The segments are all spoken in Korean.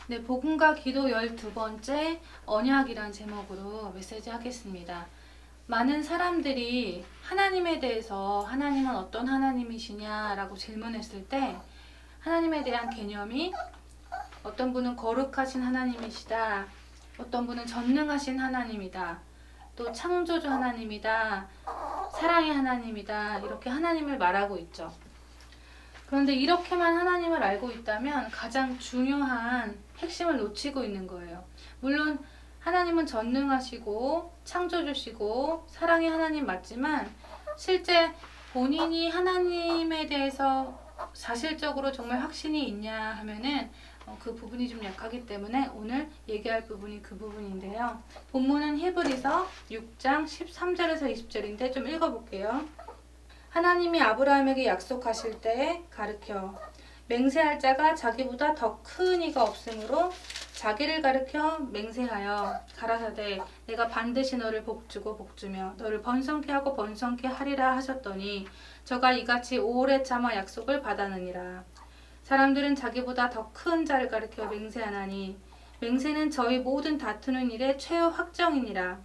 네, 복음과 기도 12번째 언약이란 제목으로 메시지 하겠습니다. 많은 사람들이 하나님에 대해서 하나님은 어떤 하나님이시냐라고 질문했을 때 하나님에 대한 개념이 어떤 분은 거룩하신 하나님이시다. 어떤 분은 전능하신 하나님이다. 또 창조주 하나님이다. 사랑의 하나님이다. 이렇게 하나님을 말하고 있죠. 그런데 이렇게만 하나님을 알고 있다면 가장 중요한 핵심을 놓치고 있는 거예요. 물론 하나님은 전능하시고 창조주시고 사랑의 하나님 맞지만 실제 본인이 하나님에 대해서 사실적으로 정말 확신이 있냐 하면은 그 부분이 좀 약하기 때문에 오늘 얘기할 부분이 그 부분인데요. 본문은 히브리서 6장 13절에서 20절인데 좀 읽어볼게요. 하나님이 아브라함에게 약속하실 때에 가르켜 맹세할 자가 자기보다 더 큰 이가 없으므로 자기를 가르켜 맹세하여 가라사대 내가 반드시 너를 복주고 복주며 너를 번성케 하고 번성케 하리라 하셨더니 저가 이같이 오래 참아 약속을 받았느니라. 사람들은 자기보다 더 큰 자를 가르켜 맹세하나니 맹세는 저희 모든 다투는 일의 최후 확정이니라.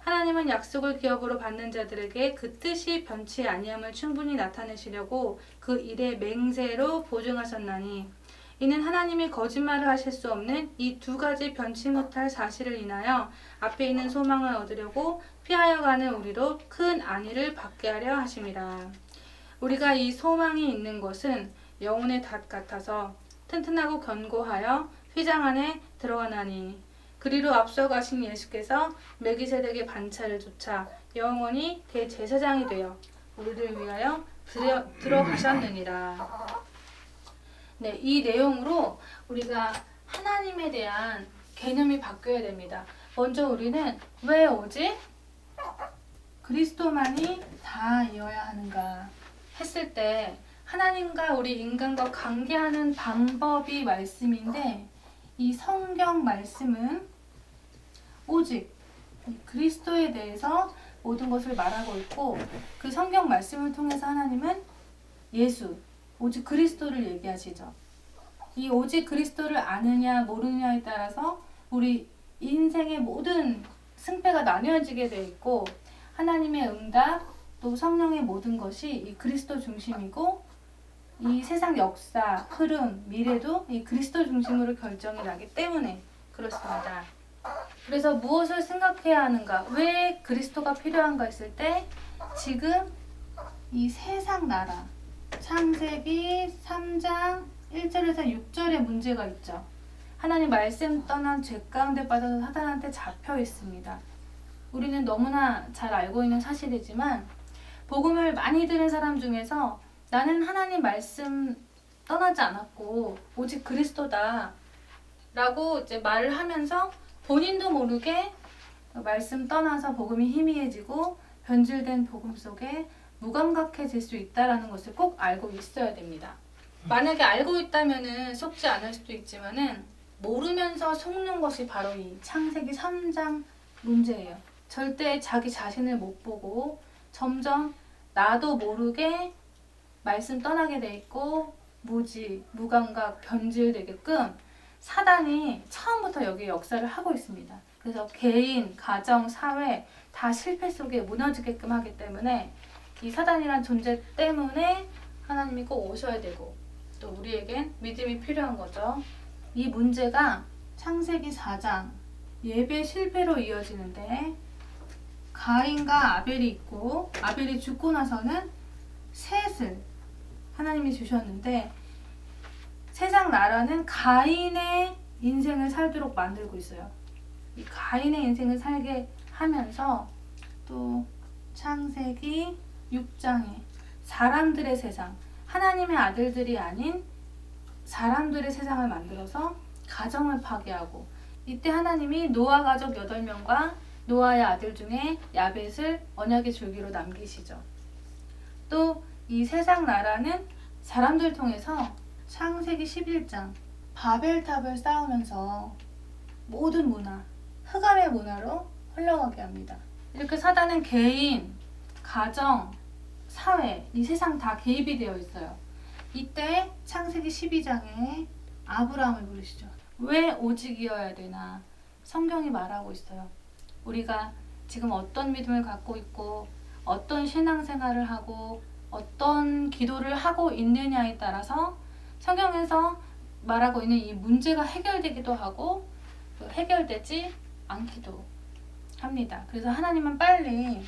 하나님은 약속을 기업으로 받는 자들에게 그 뜻이 변치 아니함을 충분히 나타내시려고 그 일의 맹세로 보증하셨나니 이는 하나님이 거짓말을 하실 수 없는 이 두 가지 변치 못할 사실을 인하여 앞에 있는 소망을 얻으려고 피하여 가는 우리로 큰 안위를 받게 하려 하심이라. 우리가 이 소망이 있는 것은 영혼의 닷 같아서 튼튼하고 견고하여 휘장 안에 들어가나니 그리로 앞서가신 예수께서 멜기세덱의 반차를 좇아 영원히 대제사장이 되어 우리를 위하여 들어가셨느니라. 네, 이 내용으로 우리가 하나님에 대한 개념이 바뀌어야 됩니다. 먼저 우리는 왜 오직 그리스도만이 다이어야 하는가 했을 때 하나님과 우리 인간과 관계하는 방법이 말씀인데 이 성경 말씀은 오직 그리스도에 대해서 모든 것을 말하고 있고 그 성경 말씀을 통해서 하나님은 예수, 오직 그리스도를 얘기하시죠. 이 오직 그리스도를 아느냐 모르느냐에 따라서 우리 인생의 모든 승패가 나뉘어지게 돼 있고 하나님의 응답 또 성령의 모든 것이 이 그리스도 중심이고 이 세상 역사, 흐름, 미래도 이 그리스도 중심으로 결정이 나기 때문에 그렇습니다. 그래서 무엇을 생각해야 하는가? 왜 그리스도가 필요한가 했을 때 지금 이 세상 나라 창세기 3장 1절에서 6절에 문제가 있죠. 하나님 말씀 떠난 죄 가운데 빠져서 사단한테 잡혀 있습니다. 우리는 너무나 잘 알고 있는 사실이지만 복음을 많이 들은 사람 중에서 나는 하나님 말씀 떠나지 않았고 오직 그리스도다 라고 이제 말을 하면서 본인도 모르게 말씀 떠나서 복음이 희미해지고 변질된 복음 속에 무감각해질 수 있다는 것을 꼭 알고 있어야 됩니다. 만약에 알고 있다면 속지 않을 수도 있지만은 모르면서 속는 것이 바로 이 창세기 3장 문제예요. 절대 자기 자신을 못 보고 점점 나도 모르게 말씀 떠나게 돼 있고 무지, 무감각, 변질되게끔 사단이 처음부터 여기 역사를 하고 있습니다. 그래서 개인, 가정, 사회 다 실패 속에 무너지게끔 하기 때문에 이 사단이란 존재 때문에 하나님이 꼭 오셔야 되고 또 우리에겐 믿음이 필요한 거죠. 이 문제가 창세기 4장 예배 실패로 이어지는데 가인과 아벨이 있고 아벨이 죽고 나서는 셋을 하나님이 주셨는데 세상 나라는 가인의 인생을 살도록 만들고 있어요. 이 가인의 인생을 살게 하면서 또 창세기 6장에 사람들의 세상, 하나님의 아들들이 아닌 사람들의 세상을 만들어서 가정을 파괴하고 이때 하나님이 노아 가족 8명과 노아의 아들 중에 야벳을 언약의 줄기로 남기시죠. 또 이 세상 나라는 사람들 통해서 창세기 11장 바벨탑을 쌓으면서 모든 문화, 흑암의 문화로 흘러가게 합니다. 이렇게 사단은 개인, 가정, 사회, 이 세상 다 개입이 되어 있어요. 이때 창세기 12장에 아브라함을 부르시죠. 왜 오직이어야 되나? 성경이 말하고 있어요. 우리가 지금 어떤 믿음을 갖고 있고 어떤 신앙생활을 하고 어떤 기도를 하고 있느냐에 따라서 성경에서 말하고 있는 이 문제가 해결되기도 하고 해결되지 않기도 합니다. 그래서 하나님은 빨리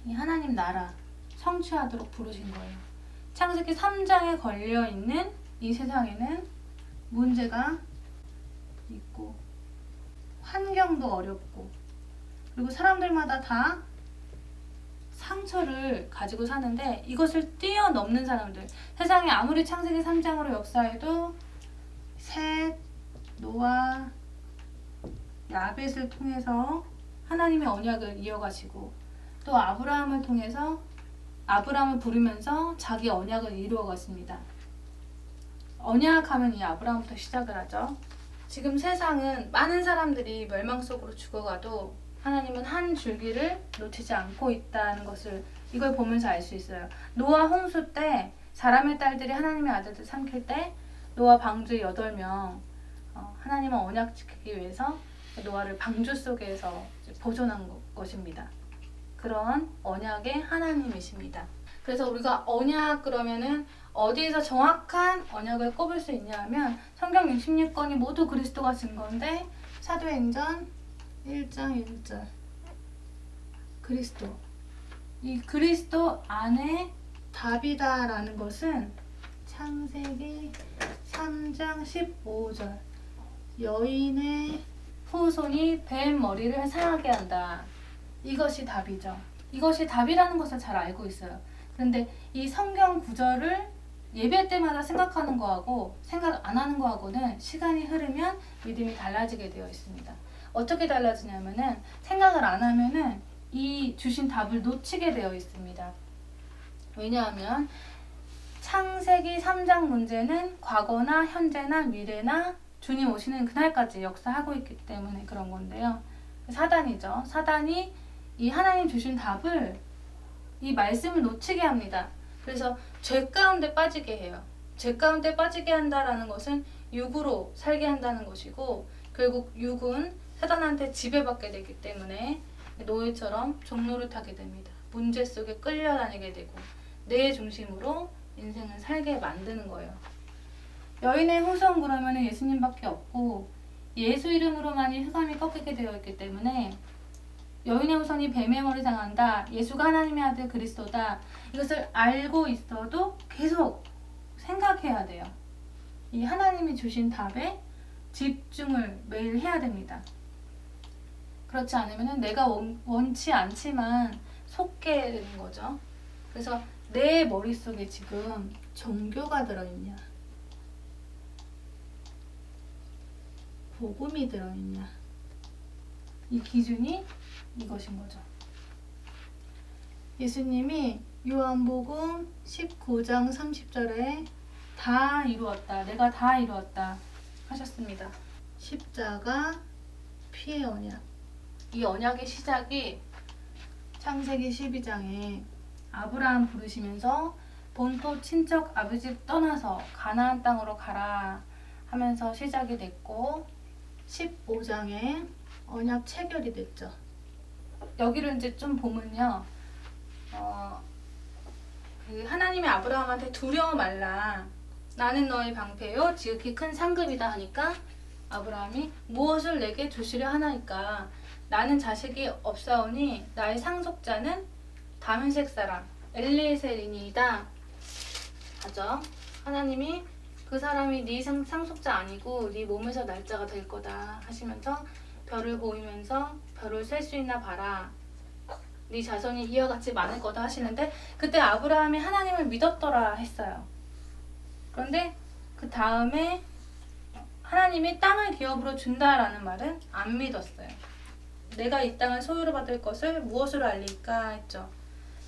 이 하나님 나라 성취하도록 부르신 거예요. 창세기 3장에 걸려있는 이 세상에는 문제가 있고 환경도 어렵고 그리고 사람들마다 다 상처를 가지고 사는데 이것을 뛰어넘는 사람들, 세상에 아무리 창세기 3장으로 역사해도 셋, 노아, 야벳을 통해서 하나님의 언약을 이어가시고 또 아브라함을 통해서 아브라함을 부르면서 자기 언약을 이루어갔습니다. 언약하면 이 아브라함부터 시작을 하죠. 지금 세상은 많은 사람들이 멸망 속으로 죽어가도 하나님은 한 줄기를 놓치지 않고 있다는 것을 이걸 보면서 알 수 있어요. 노아 홍수 때 사람의 딸들이 하나님의 아들들 삼킬 때 노아 방주 8명 하나님은 언약 지키기 위해서 노아를 방주 속에서 보존한 것입니다. 그런 언약의 하나님이십니다. 그래서 우리가 언약 그러면은 어디에서 정확한 언약을 꼽을 수 있냐 하면 성경 66권이 모두 그리스도가 증거인데 사도행전 1장 1절 그리스도, 이 그리스도 안에 답이다라는 것은 창세기 3장 15절 여인의 후손이 뱀 머리를 상하게 한다. 이것이 답이죠. 이것이 답이라는 것을 잘 알고 있어요. 그런데 이 성경 구절을 예배 때마다 생각하는 거하고 생각 안 하는 거하고는 시간이 흐르면 믿음이 달라지게 되어 있습니다. 어떻게 달라지냐면은 생각을 안 하면은 이 주신 답을 놓치게 되어 있습니다. 왜냐하면 창세기 3장 문제는 과거나 현재나 미래나 주님 오시는 그날까지 역사하고 있기 때문에 그런 건데요. 사단이죠. 사단이 이 하나님 주신 답을 이 말씀을 놓치게 합니다. 그래서 죄 가운데 빠지게 해요. 죄 가운데 빠지게 한다라는 것은 육으로 살게 한다는 것이고 결국 육은 사단한테 지배받게 되기 때문에 노예처럼 종노릇하게 됩니다. 문제 속에 끌려다니게 되고 내 중심으로 인생을 살게 만드는 거예요. 여인의 후손 그러면 예수님밖에 없고 예수 이름으로만이 흑암이 꺾이게 되어 있기 때문에 여인의 후손이 뱀의 머리 상한다. 예수가 하나님의 아들 그리스도다. 이것을 알고 있어도 계속 생각해야 돼요. 이 하나님이 주신 답에 집중을 매일 해야 됩니다. 그렇지 않으면 내가 원치 않지만 속게 되는 거죠. 그래서 내 머릿속에 지금 종교가 들어있냐? 복음이 들어있냐? 이 기준이 이것인 거죠. 예수님이 요한복음 19장 30절에 다 이루었다. 내가 다 이루었다 하셨습니다. 십자가 피의 언약. 이 언약의 시작이 창세기 12장에 아브라함 부르시면서 본토 친척 아버지 집 떠나서 가나안 땅으로 가라 하면서 시작이 됐고 15장에 언약 체결이 됐죠. 여기를 이제 좀 보면요. 그 하나님이 아브라함한테 두려워 말라. 나는 너의 방패요 지극히 큰 상급이다 하니까 아브라함이 무엇을 내게 주시려 하나이까. 나는 자식이 없사오니 나의 상속자는 다메섹 사람 엘리에셀이니이다 하죠. 하나님이 그 사람이 네 상속자 아니고 네 몸에서 날짜가 될 거다 하시면서 별을 보이면서 별을 셀 수 있나 봐라. 네 자손이 이와 같이 많을 거다 하시는데 그때 아브라함이 하나님을 믿었더라 했어요. 그런데 그 다음에 하나님이 땅을 기업으로 준다라는 말은 안 믿었어요. 내가 이 땅을 소유로 받을 것을 무엇으로 알릴까 했죠.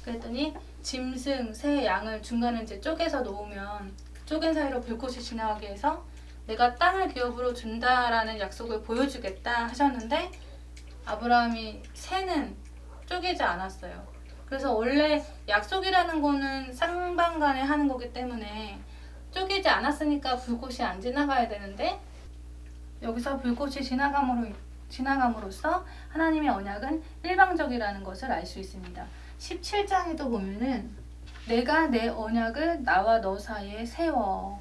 그랬더니 짐승, 새, 양을 중간에 이제 쪼개서 놓으면 그 쪼갠 사이로 불꽃이 지나가게 해서 내가 땅을 기업으로 준다라는 약속을 보여주겠다 하셨는데 아브라함이 새는 쪼개지 않았어요. 그래서 원래 약속이라는 거는 쌍방간에 하는 거기 때문에 쪼개지 않았으니까 불꽃이 안 지나가야 되는데 여기서 불꽃이 지나감으로써 하나님의 언약은 일방적이라는 것을 알 수 있습니다. 17장에도 보면은 내가 내 언약을 나와 너 사이에 세워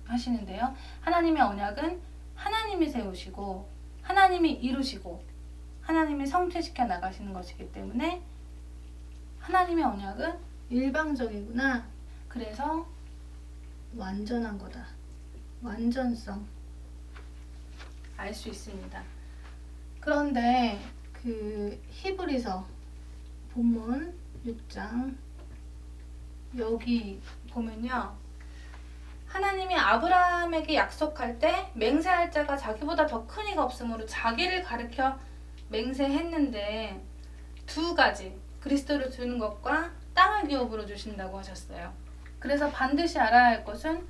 하시는데요. 하나님의 언약은 하나님이 세우시고 하나님이 이루시고 하나님이 성취시켜 나가시는 것이기 때문에 하나님의 언약은 일방적이구나. 그래서 완전한 거다. 완전성 알 수 있습니다. 그런데 그 히브리서 본문 6장 여기 보면요. 하나님이 아브라함에게 약속할 때 맹세할 자가 자기보다 더 큰 이가 없으므로 자기를 가르쳐 맹세했는데 두 가지 그리스도를 주는 것과 땅을 기업으로 주신다고 하셨어요. 그래서 반드시 알아야 할 것은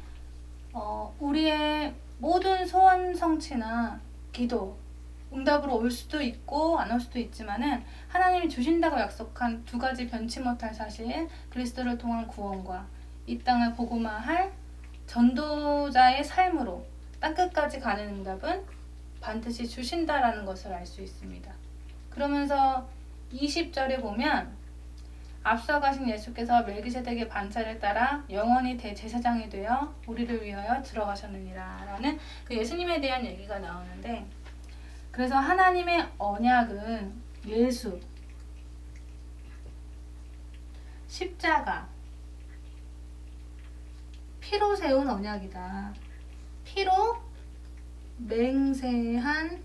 우리의 모든 소원 성취나 기도 응답으로 올 수도 있고 안 올 수도 있지만은 하나님이 주신다고 약속한 두 가지 변치 못할 사실 그리스도를 통한 구원과 이 땅을 복음화할 전도자의 삶으로 땅끝까지 가는 응답은 반드시 주신다라는 것을 알 수 있습니다. 그러면서 20절에 보면 앞서 가신 예수께서 멜기세덱의 반차를 따라 영원히 대제사장이 되어 우리를 위하여 들어가셨느니라 라는 그 예수님에 대한 얘기가 나오는데, 그래서 하나님의 언약은 예수, 십자가, 피로 세운 언약이다. 피로 맹세한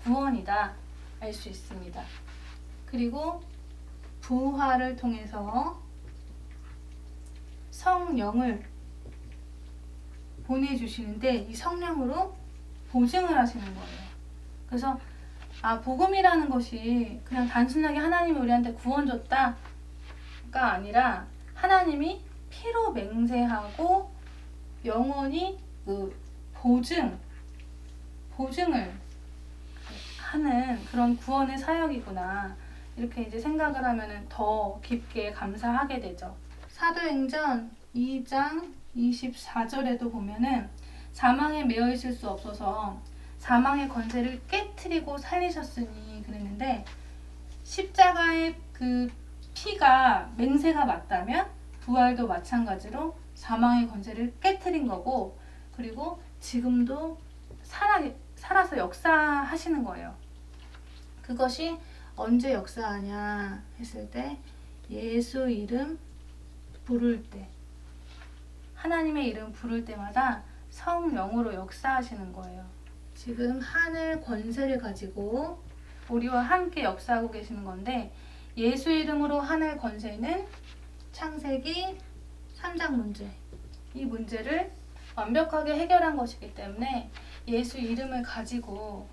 구원이다 알 수 있습니다. 그리고 부활을 통해서 성령을 보내주시는데 이 성령으로 보증을 하시는 거예요. 그래서 복음이라는 것이 그냥 단순하게 하나님이 우리한테 구원 줬다가 아니라 하나님이 피로 맹세하고 영원히 그 보증을 하는 그런 구원의 사역이구나. 이렇게 이제 생각을 하면은 더 깊게 감사하게 되죠. 사도행전 2장 24절에도 보면은 사망에 매여 있을 수 없어서 사망의 권세를 깨트리고 살리셨으니 그랬는데, 십자가의 그 피가 맹세가 맞다면 부활도 마찬가지로 사망의 권세를 깨트린 거고, 그리고 지금도 살아서 역사하시는 거예요. 그것이 언제 역사하냐 했을 때 예수 이름 부를 때, 하나님의 이름 부를 때마다 성령으로 역사하시는 거예요. 지금 하늘 권세를 가지고 우리와 함께 역사하고 계시는 건데, 예수 이름으로 하늘 권세는 창세기 3장 문제, 이 문제를 완벽하게 해결한 것이기 때문에 예수 이름을 가지고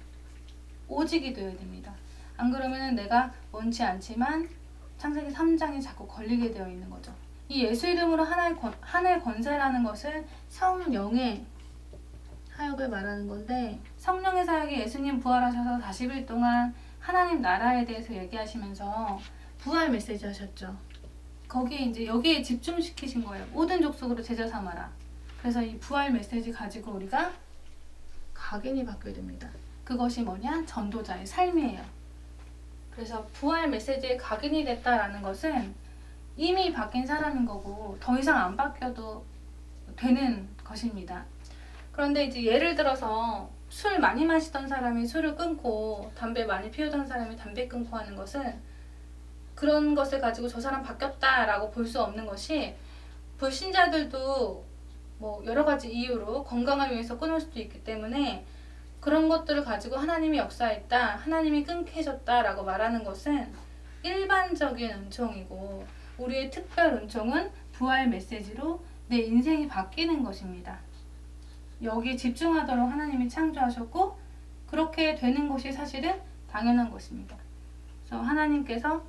오직이 되어야 됩니다. 안 그러면 내가 원치 않지만 창세기 3장에 자꾸 걸리게 되어 있는 거죠. 이 예수 이름으로 하늘 권세라는 것은 성령의 사역을 말하는 건데, 성령의 사역이 예수님 부활하셔서 40일 동안 하나님 나라에 대해서 얘기하시면서 부활 메시지 하셨죠. 거기에 이제 여기에 집중시키신 거예요. 모든 족속으로 제자 삼아라. 그래서 이 부활 메시지 가지고 우리가 각인이 바뀌게 됩니다. 그것이 뭐냐? 전도자의 삶이에요. 그래서 부활 메시지에 각인이 됐다라는 것은 이미 바뀐 사람인 거고 더 이상 안 바뀌어도 되는 것입니다. 그런데 이제 예를 들어서 술 많이 마시던 사람이 술을 끊고 담배 많이 피우던 사람이 담배 끊고 하는 것은 그런 것을 가지고 저 사람 바뀌었다라고 볼 수 없는 것이, 불신자들도 뭐 여러 가지 이유로 건강을 위해서 끊을 수도 있기 때문에 그런 것들을 가지고 하나님이 역사했다, 하나님이 끊게 해줬다라고 말하는 것은 일반적인 은총이고, 우리의 특별 은총은 부활 메시지로 내 인생이 바뀌는 것입니다. 여기 집중하도록 하나님이 창조하셨고 그렇게 되는 것이 사실은 당연한 것입니다. 그래서 하나님께서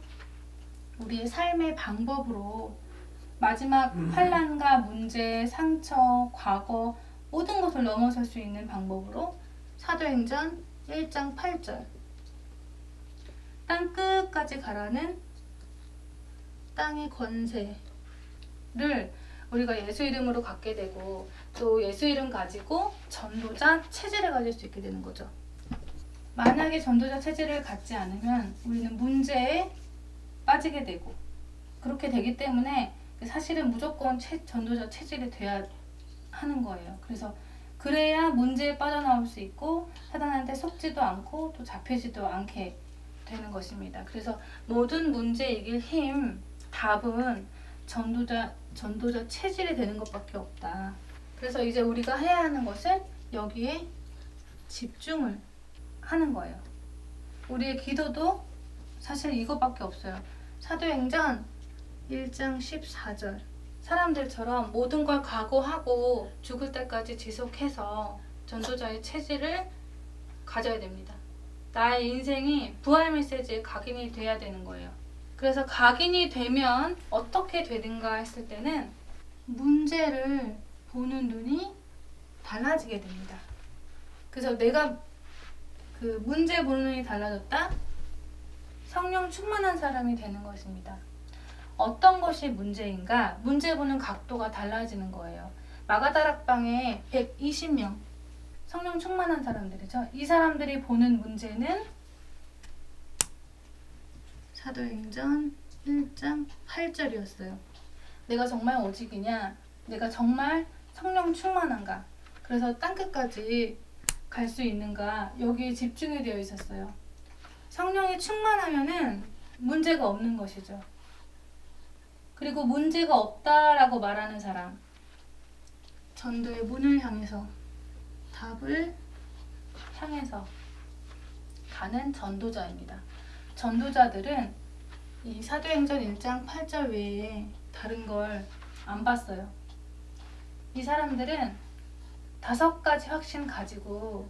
우리의 삶의 방법으로 마지막 환난과 문제, 상처, 과거 모든 것을 넘어설 수 있는 방법으로 사도행전 1장 8절 땅 끝까지 가라는 땅의 권세를 우리가 예수 이름으로 갖게 되고 또 예수 이름 가지고 전도자 체질을 가질 수 있게 되는 거죠. 만약에 전도자 체질을 갖지 않으면 우리는 문제에 빠지게 되고 그렇게 되기 때문에 사실은 무조건 전도자 체질이 돼야 하는 거예요. 그래서 그래야 문제에 빠져나올 수 있고 사단한테 속지도 않고 또 잡히지도 않게 되는 것입니다. 그래서 모든 문제 이길 힘, 답은 전도자 체질이 되는 것밖에 없다. 그래서 이제 우리가 해야 하는 것은 여기에 집중을 하는 거예요. 우리의 기도도 사실 이것밖에 없어요. 사도행전 1장 14절 사람들처럼 모든 걸 각오하고 죽을 때까지 지속해서 전도자의 체질을 가져야 됩니다. 나의 인생이 부활 메시지의 각인이 돼야 되는 거예요. 그래서 각인이 되면 어떻게 되는가 했을 때는 문제를 보는 눈이 달라지게 됩니다. 그래서 내가 그 문제 보는 눈이 달라졌다? 성령 충만한 사람이 되는 것입니다. 어떤 것이 문제인가? 문제 보는 각도가 달라지는 거예요. 마가다락방에 120명 성령 충만한 사람들이죠. 이 사람들이 보는 문제는 사도행전 1장 8절이었어요. 내가 정말 오직이냐? 내가 정말 성령 충만한가? 그래서 땅끝까지 갈 수 있는가? 여기에 집중이 되어 있었어요. 성령이 충만하면은 문제가 없는 것이죠. 그리고 문제가 없다라고 말하는 사람, 전도의 문을 향해서 답을 향해서 가는 전도자입니다. 전도자들은 이 사도행전 1장 8절 외에 다른 걸 안 봤어요. 이 사람들은 5가지 확신 가지고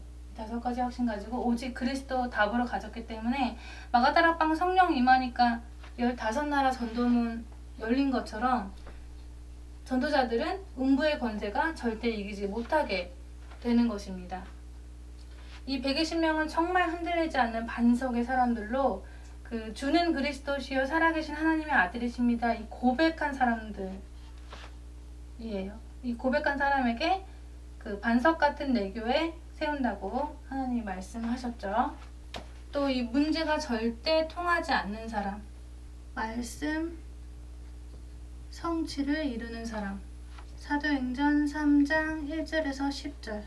오직 그리스도 답으로 가졌기 때문에 마가다락방 성령 임하니까 15나라 전도문 열린 것처럼 전도자들은 음부의 권세가 절대 이기지 못하게 되는 것입니다. 이 120명은 정말 흔들리지 않는 반석의 사람들로 그 주는 그리스도시요 살아계신 하나님의 아들이십니다. 이 고백한 사람들이에요. 이 고백한 사람에게 그 반석 같은 내교에 세운다고 하나님이 말씀하셨죠. 또 이 문제가 절대 통하지 않는 사람, 말씀 성취를 이루는 사람, 사도행전 3장 1절에서 10절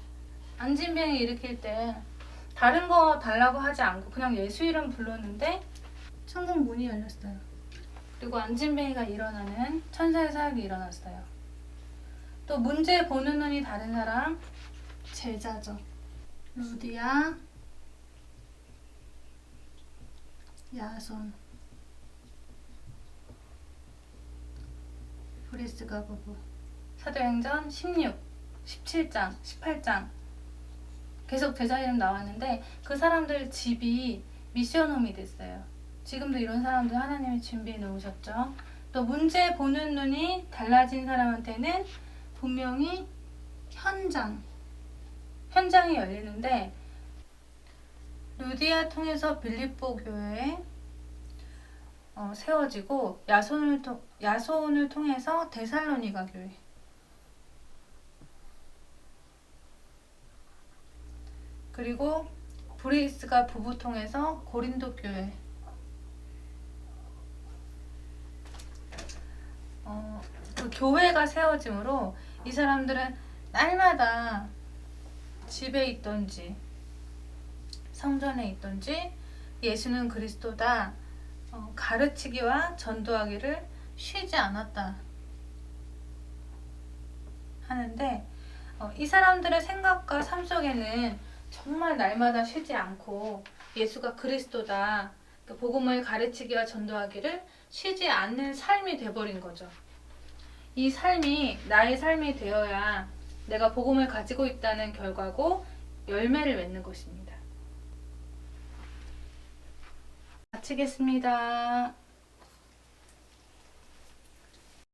안진병이 일으킬 때 다른 거 달라고 하지 않고 그냥 예수 이름 불렀는데 천국 문이 열렸어요. 그리고 안진뱅이가 일어나는 천사의 사역이 일어났어요. 또 문제 보는 눈이 다른 사람, 제자죠. 루디아, 야손, 브리스가 부부. 사도행전 16, 17장, 18장 계속 제자 이름 나왔는데 그 사람들 집이 미션홈이 됐어요. 지금도 이런 사람들 하나님이 준비해 놓으셨죠. 또 문제 보는 눈이 달라진 사람한테는 분명히 현장이 열리는데 루디아 통해서 빌립보 교회에 세워지고 야손을 통해서 데살로니가 교회, 그리고 브리스가 부부 통해서 고린도 교회, 그 교회가 세워짐으로 이 사람들은 날마다 집에 있던지 성전에 있던지 예수는 그리스도다 가르치기와 전도하기를 쉬지 않았다 하는데 이 사람들의 생각과 삶 속에는 정말 날마다 쉬지 않고 예수가 그리스도다 그 복음을 가르치기와 전도하기를 쉬지 않는 삶이 돼버린 거죠. 이 삶이 나의 삶이 되어야 내가 복음을 가지고 있다는 결과고 열매를 맺는 것입니다. 마치겠습니다.